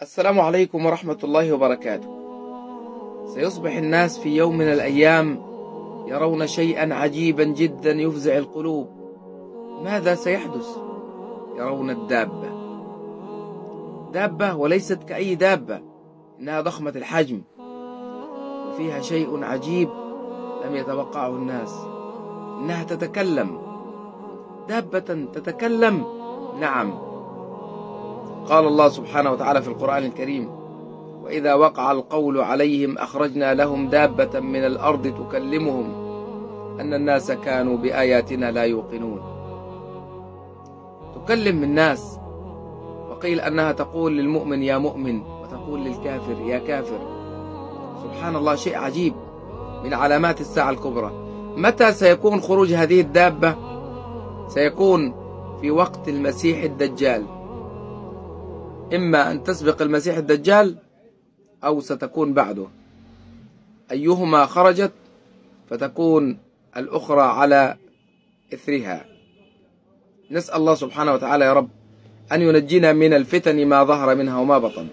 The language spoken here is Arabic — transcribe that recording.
السلام عليكم ورحمة الله وبركاته. سيصبح الناس في يوم من الأيام يرون شيئا عجيبا جدا يفزع القلوب. ماذا سيحدث؟ يرون دابة وليست كأي دابة، إنها ضخمة الحجم وفيها شيء عجيب لم يتوقعه الناس، إنها تتكلم. دابة تتكلم؟ نعم. قال الله سبحانه وتعالى في القرآن الكريم: وإذا وقع القول عليهم أخرجنا لهم دابة من الأرض تكلمهم أن الناس كانوا بآياتنا لا يوقنون. تكلم الناس، وقيل أنها تقول للمؤمن يا مؤمن وتقول للكافر يا كافر. سبحان الله، شيء عجيب من علامات الساعة الكبرى. متى سيكون خروج هذه الدابة؟ سيكون في وقت المسيح الدجال، إما أن تسبق المسيح الدجال أو ستكون بعده، أيهما خرجت فتكون الأخرى على إثرها. نسأل الله سبحانه وتعالى يا رب أن ينجينا من الفتن ما ظهر منها وما بطن.